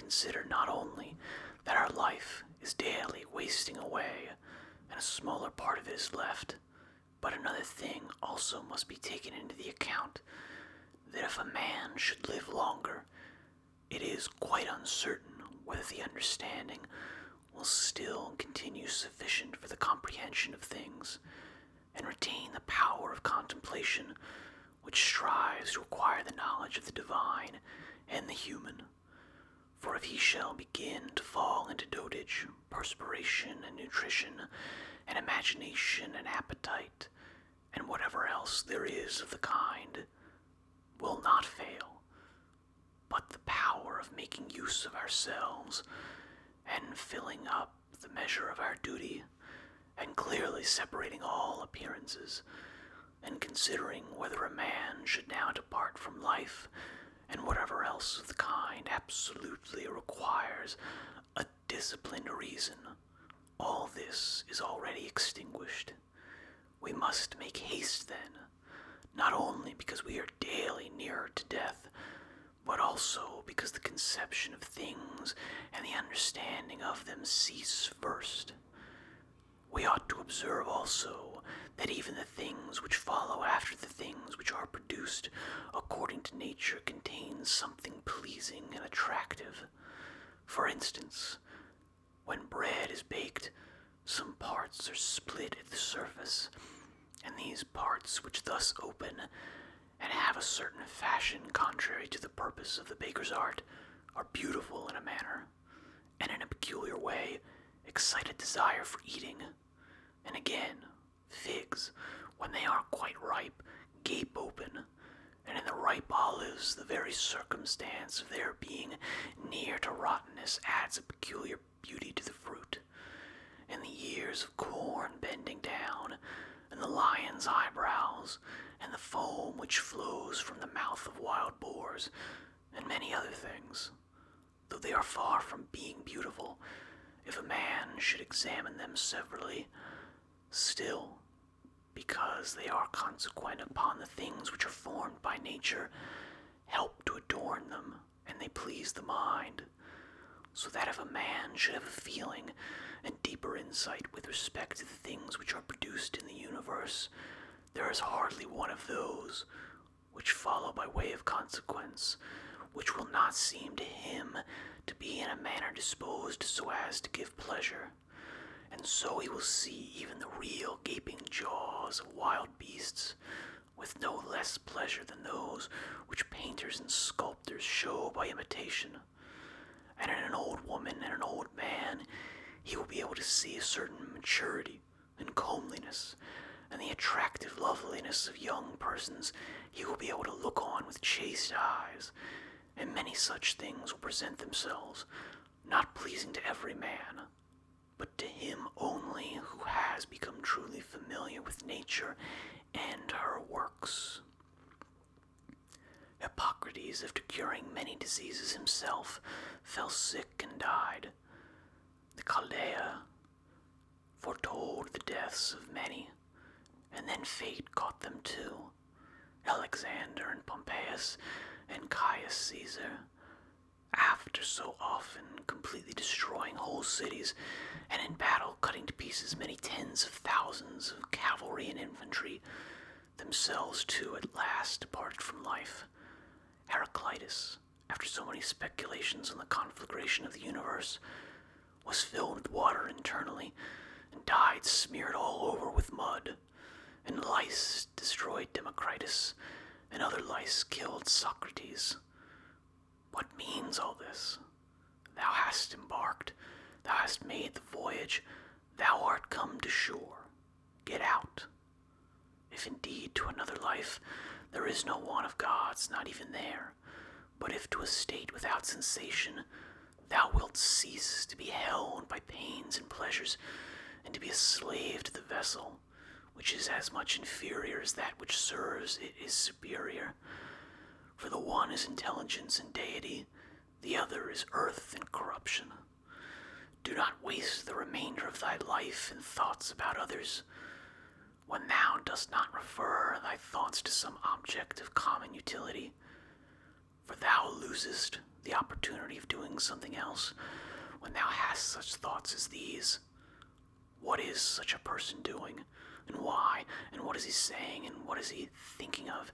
consider not only that our life is daily wasting away, and a smaller part of it is left, but another thing also must be taken into the account, that if a man should live longer, it is quite uncertain whether the understanding will still continue sufficient for the comprehension of things, and retain the power of contemplation which strives to acquire the knowledge of the divine and the human. For if he shall begin to fall into dotage, perspiration and nutrition, and imagination and appetite, and whatever else there is of the kind, will not fail, but the power of making use of ourselves, and filling up the measure of our duty, and clearly separating all appearances, and considering whether a man should now depart from life, and whatever else of the kind absolutely requires a disciplined reason, all this is already extinguished. We must make haste then, not only because we are daily nearer to death, but also because the conception of things and the understanding of them cease first. We ought to observe also that even the things which follow after the things which are produced according to nature contain something pleasing and attractive. For instance, when bread is baked, some parts are split at the surface, and these parts which thus open and have a certain fashion contrary to the purpose of the baker's art are beautiful in a manner, and in a peculiar way excite a desire for eating. And again, figs, when they are quite ripe, gape open, and in the ripe olives the very circumstance of their being near to rottenness adds a peculiar beauty to the fruit. And the ears of corn bending down, and the lion's eyebrows, and the foam which flows from the mouth of wild boars, and many other things, though they are far from being beautiful, if a man should examine them severally, still, because they are consequent upon the things which are formed by nature, help to adorn them, and they please the mind, so that if a man should have a feeling and deeper insight with respect to the things which are produced in the universe, there is hardly one of those which follow by way of consequence, which will not seem to him to be in a manner disposed so as to give pleasure. And so he will see even the real gaping jaws of wild beasts with no less pleasure than those which painters and sculptors show by imitation. And in an old woman and an old man he will be able to see a certain maturity and comeliness, and the attractive loveliness of young persons he will be able to look on with chaste eyes, and many such things will present themselves, not pleasing to every man, but to him only who has become truly familiar with nature and her works. Hippocrates, after curing many diseases himself, fell sick and died. The Chaldea foretold the deaths of many, and then fate caught them too. Alexander and Pompeius and Caius Caesar, after so often completely destroying whole cities, and in battle cutting to pieces many tens of thousands of cavalry and infantry, themselves too at last departed from life. Heraclitus, after so many speculations on the conflagration of the universe, was filled with water internally, and died smeared all over with mud. And lice destroyed Democritus, and other lice killed Socrates. What means all this? Thou hast embarked, thou hast made the voyage, thou art come to shore. Get out. If indeed to another life there is no want of gods, not even there, but if to a state without sensation thou wilt cease to be held by pains and pleasures, and to be a slave to the vessel, which is as much inferior as that which serves it is superior. For the one is intelligence and deity, the other is earth and corruption. Do not waste the remainder of thy life in thoughts about others, when thou dost not refer thy thoughts to some object of common utility. For thou losest the opportunity of doing something else when thou hast such thoughts as these. What is such a person doing? And why? And what is he saying? And what is he thinking of?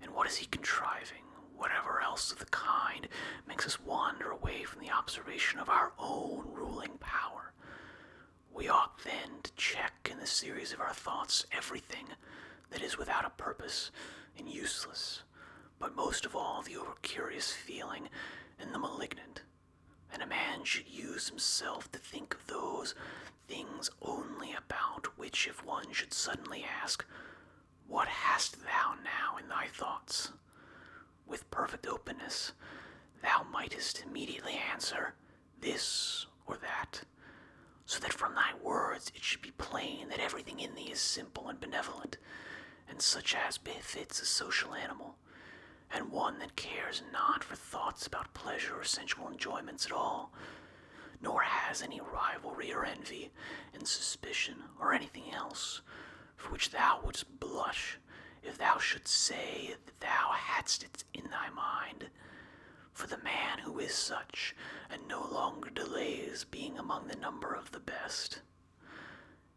And what is he contriving? Whatever else of the kind makes us wander away from the observation of our own ruling power. We ought then to check in the series of our thoughts everything that is without a purpose and useless, but most of all the over-curious feeling and the malignant. And a man should use himself to think of those things only about which if one should suddenly ask, "What hast thou now in thy thoughts?" with perfect openness, thou mightest immediately answer, "This or that," so that from thy words it should be plain that everything in thee is simple and benevolent, and such as befits a social animal, and one that cares not for thoughts about pleasure or sensual enjoyments at all, nor has any rivalry or envy and suspicion or anything else for which thou wouldst blush if thou shouldst say that thou hadst it in thy mind. For the man who is such, and no longer delays being among the number of the best,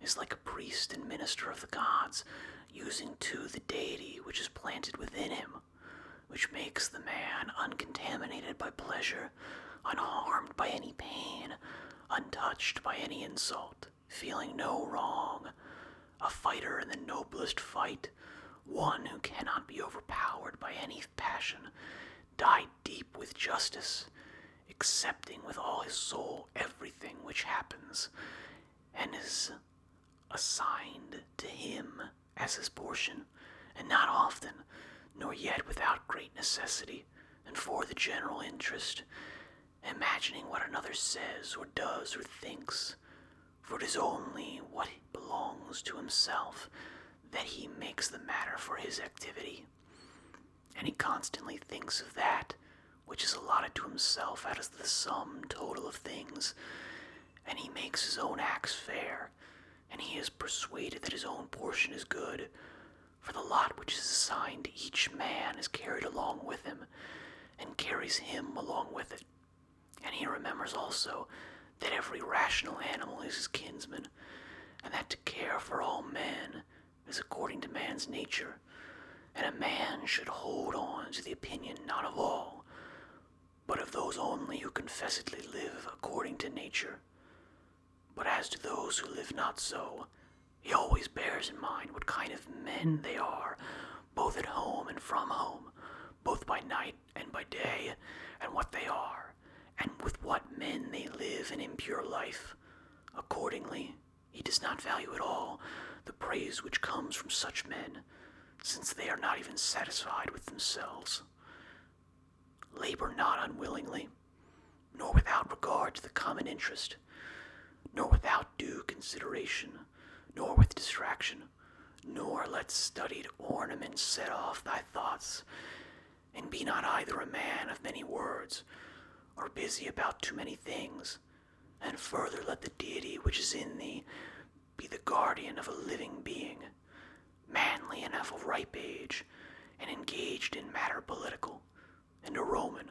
is like a priest and minister of the gods, using too the deity which is planted within him, which makes the man uncontaminated by pleasure, unharmed by any pain, untouched by any insult, feeling no wrong, a fighter in the noblest fight, one who cannot be overpowered by any passion, died deep with justice, accepting with all his soul everything which happens, and is assigned to him as his portion, and not often, nor yet without great necessity, and for the general interest, imagining what another says or does or thinks, for it is only what belongs to himself that he makes the matter for his activity, and he constantly thinks of that which is allotted to himself out of the sum total of things, and he makes his own acts fair, and he is persuaded that his own portion is good, for the lot which is assigned to each man is carried along with him, and carries him along with it. And he remembers also that every rational animal is his kinsman, and that to care for all men is according to man's nature, and a man should hold on to the opinion not of all, but of those only who confessedly live according to nature. But as to those who live not so, he always bears in mind what kind of men they are, both at home and from home, both by night and by day, and what they are, and with what men they live an impure life. Accordingly, he does not value at all the praise which comes from such men, since they are not even satisfied with themselves. Labor not unwillingly, nor without regard to the common interest, nor without due consideration, nor with distraction, nor let studied ornaments set off thy thoughts, and be not either a man of many words, or busy about too many things, and further let the deity which is in thee be the guardian of a living being, manly and of a ripe age, and engaged in matter political, and a Roman,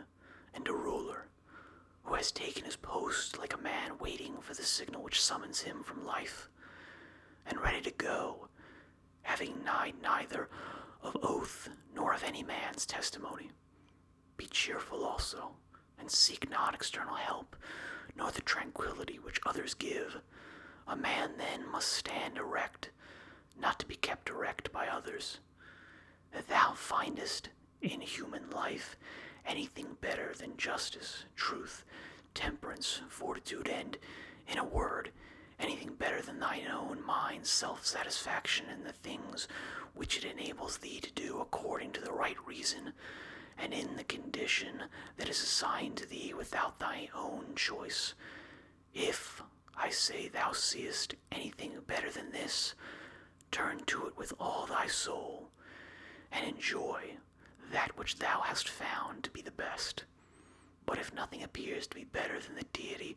and a ruler, who has taken his post like a man waiting for the signal which summons him from life, and ready to go, having neither of oath nor of any man's testimony. Be cheerful also, and seek not external help, nor the tranquility which others give. A man then must stand erect, not to be kept erect by others. That thou findest in human life anything better than justice, truth, temperance, fortitude, and, in a word, anything better than thine own mind's self-satisfaction in the things which it enables thee to do according to the right reason, and in the condition that is assigned to thee without thy own choice. If, I say, thou seest anything better than this, turn to it with all thy soul, and enjoy that which thou hast found to be the best. But if nothing appears to be better than the deity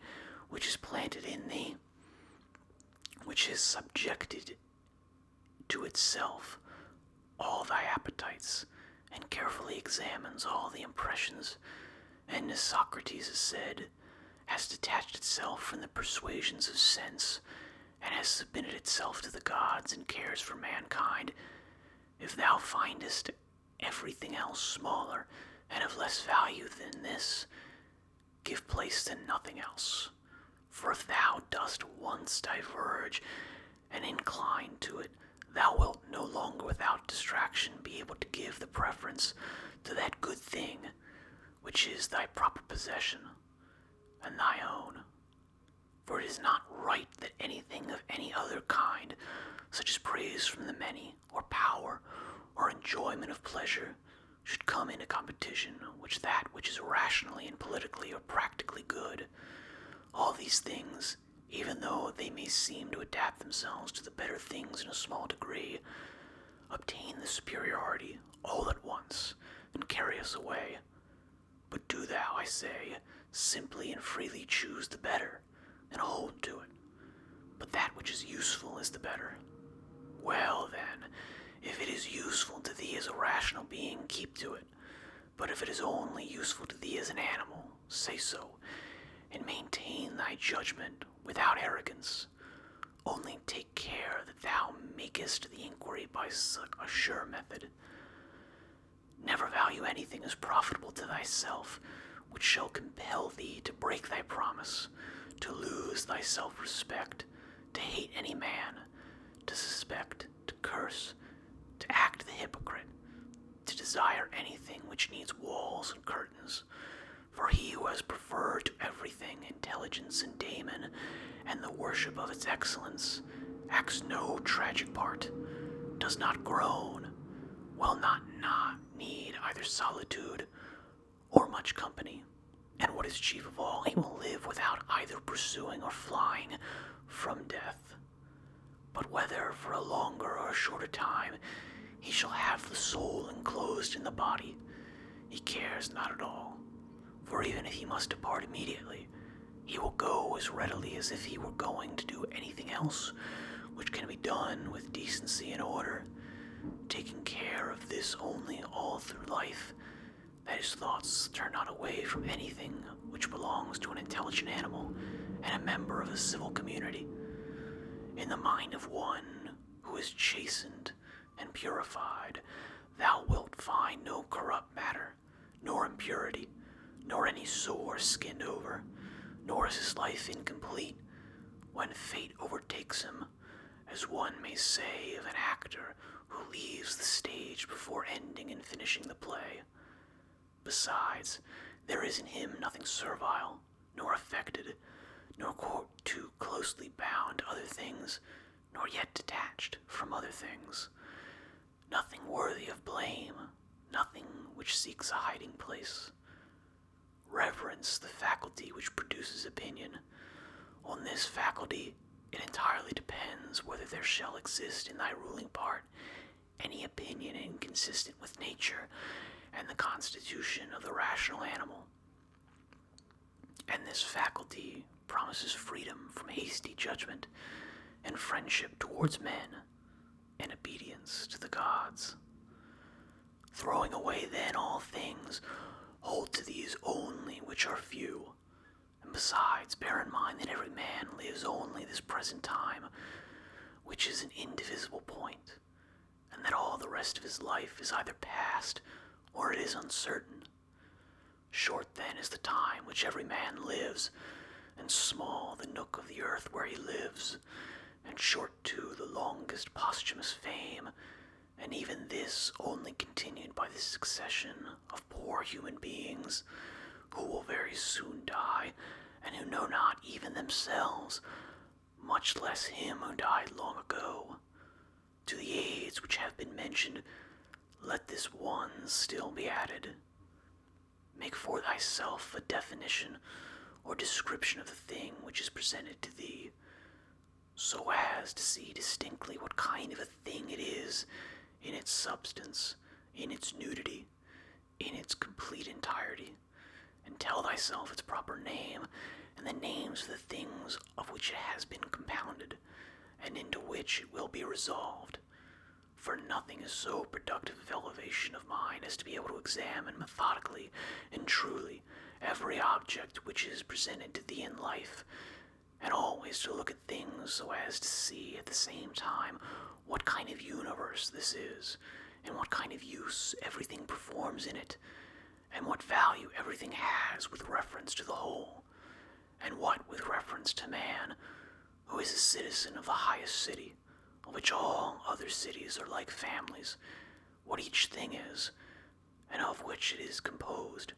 which is planted in thee, which is subjected to itself all thy appetites, and carefully examines all the impressions, and, as Socrates has said, has detached itself from the persuasions of sense, and has submitted itself to the gods and cares for mankind, if thou findest everything else smaller and of less value than this, give place to nothing else. For if thou dost once diverge and incline to it, thou wilt no longer without distraction be able to give the preference to that good thing which is thy proper possession and thy own. For it is not right that anything of any other kind, such as praise from the many, or power, or enjoyment of pleasure, should come into competition with that which is rationally and politically or practically good. All these things, even though they may seem to adapt themselves to the better things in a small degree, obtain the superiority all at once and carry us away. But do thou, I say, simply and freely choose the better, and hold to it. But that which is useful is the better. Well, then, if it is useful to thee as a rational being, keep to it. But if it is only useful to thee as an animal, say so, and maintain thy judgment without arrogance. Only take care that thou makest the inquiry by a sure method. Never value anything as profitable to thyself, which shall compel thee to break thy promise, to lose thy self-respect, to hate any man, to suspect, to curse, to act the hypocrite, to desire anything which needs walls and curtains. For he who has preferred to everything intelligence and daemon, and the worship of its excellence, acts no tragic part, does not groan, will not need either solitude or much company, and what is chief of all, he will live without either pursuing or flying from death. But whether for a longer or a shorter time he shall have the soul enclosed in the body, he cares not at all. For even if he must depart immediately, he will go as readily as if he were going to do anything else which can be done with decency and order, taking care of this only all through life, that his thoughts turn not away from anything which belongs to an intelligent animal and a member of a civil community. In the mind of one who is chastened and purified, thou wilt find no corrupt matter, nor impurity, nor any sore skinned over, nor is his life incomplete when fate overtakes him, as one may say of an actor who leaves the stage before ending and finishing the play. Besides, there is in him nothing servile, nor affected, nor too closely bound to other things, nor yet detached from other things. Nothing worthy of blame, nothing which seeks a hiding place. Reverence the faculty which produces opinion. On this faculty it entirely depends whether there shall exist in thy ruling part any opinion inconsistent with nature and the constitution of the rational animal. And this faculty promises freedom from hasty judgment and friendship towards men and obedience to the gods. Throwing away then all things, hold to these only which are few, and besides bear in mind that every man lives only this present time, which is an indivisible point, and that all the rest of his life is either past or it is uncertain. Short then is the time which every man lives, and small the nook of the earth where he lives, and short too the longest posthumous fame, and even this only continued by the succession of poor human beings, who will very soon die, and who know not even themselves, much less him who died long ago. To the aids which have been mentioned, let this one still be added. Make for thyself a definition or description of the thing which is presented to thee, so as to see distinctly what kind of a thing it is in its substance, in its nudity, in its complete entirety, and tell thyself its proper name and the names of the things of which it has been compounded, and into which it will be resolved. For nothing is so productive of elevation of mind as to be able to examine methodically and truly every object which is presented to thee in life, and always to look at things so as to see at the same time what kind of universe this is, and what kind of use everything performs in it, and what value everything has with reference to the whole, and what with reference to man, who is a citizen of the highest city, of which all other cities are like families, what each thing is, and of which it is composed,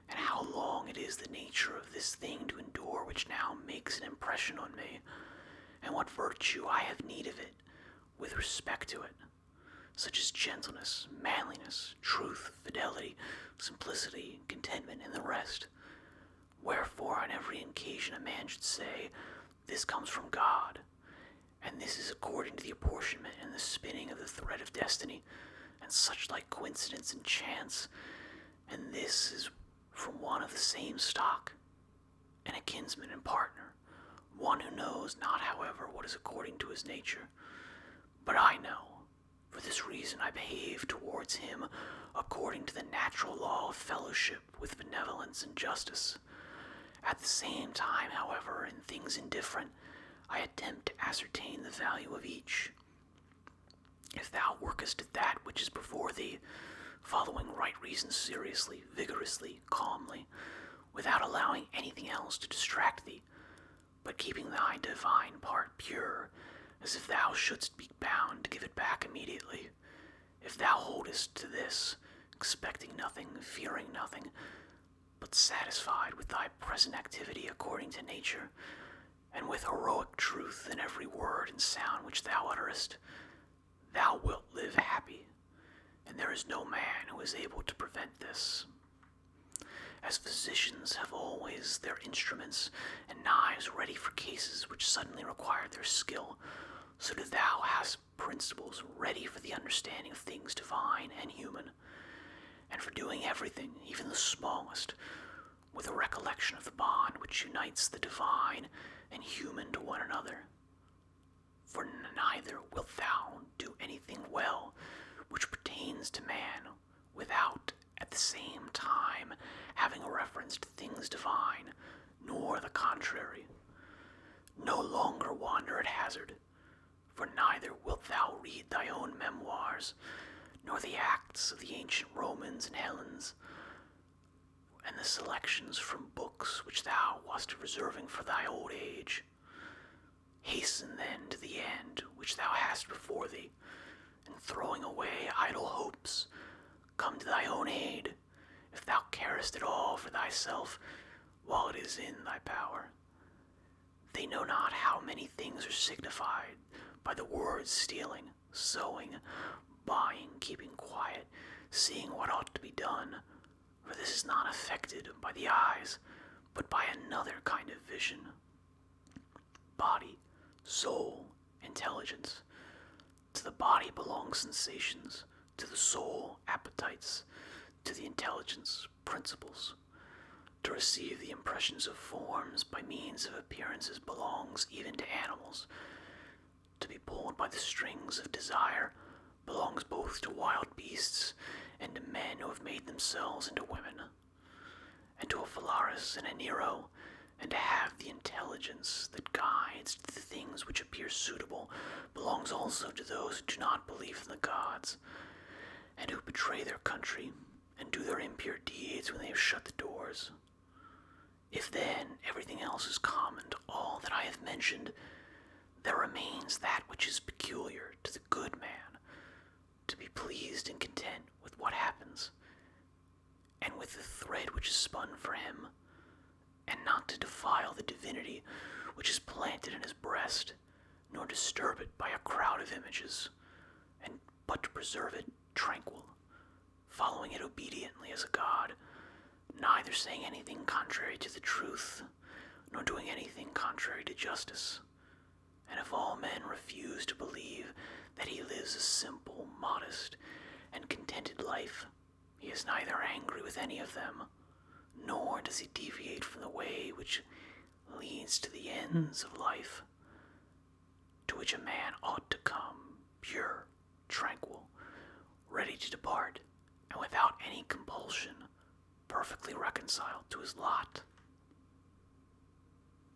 and how long it is the nature of this thing to endure which now makes an impression on me, and what virtue I have need of it with respect to it, such as gentleness, manliness, truth, fidelity, simplicity, contentment, and the rest. Wherefore on every occasion a man should say, this comes from God, and this is according to the apportionment and the spinning of the thread of destiny, and such like coincidence and chance, and this is from one of the same stock, and a kinsman and partner, one who knows not, however, what is according to his nature. But I know. For this reason I behave towards him according to the natural law of fellowship with benevolence and justice. At the same time, however, in things indifferent, I attempt to ascertain the value of each. If thou workest at that which is before thee, following right reason seriously, vigorously, calmly, without allowing anything else to distract thee, but keeping thy divine part pure, as if thou shouldst be bound to give it back immediately, if thou holdest to this, expecting nothing, fearing nothing, but satisfied with thy present activity according to nature, and with heroic truth in every word and sound which thou utterest, thou wilt live happy, and there is no man who is able to prevent this. As physicians have always their instruments and knives ready for cases which suddenly require their skill, so do thou hast principles ready for the understanding of things divine and human, and for doing everything, even the smallest, with a recollection of the bond which unites the divine and human to one another. For neither wilt thou do anything well which pertains to man without at the same time having a reference to things divine, nor the contrary. No longer wander at hazard, for neither wilt thou read thy own memoirs, nor the acts of the ancient Romans and Hellenes, and the selections from books which thou wast reserving for thy old age. Hasten then to the end which thou hast before thee, and throwing away idle hopes, come to thy own aid, if thou carest at all for thyself, while it is in thy power. They know not how many things are signified by the words stealing, sowing, buying, keeping quiet, seeing what ought to be done, for this is not affected by the eyes, but by another kind of vision. Body, soul, intelligence. To the body belong sensations, to the soul appetites, to the intelligence principles. To receive the impressions of forms by means of appearances belongs even to animals. To be pulled by the strings of desire belongs both to wild beasts and to men who have made themselves into women, and to a Phalaris and a Nero, and to have the intelligence that guides to the things which appear suitable belongs also to those who do not believe in the gods, and who betray their country and do their impure deeds when they have shut the doors. If then everything else is common to all that I have mentioned, there remains that which is peculiar to the good man, to be pleased and content with what happens, and with the thread which is spun for him, and not to defile the divinity which is planted in his breast, nor disturb it by a crowd of images, but to preserve it tranquil, following it obediently as a god, neither saying anything contrary to the truth, nor doing anything contrary to justice. And if all men refuse to believe that he lives a simple, modest, and contented life, he is neither angry with any of them, nor does he deviate from the way which leads to the ends of life, to which a man ought to come, pure, tranquil, ready to depart, and without any compulsion, perfectly reconciled to his lot.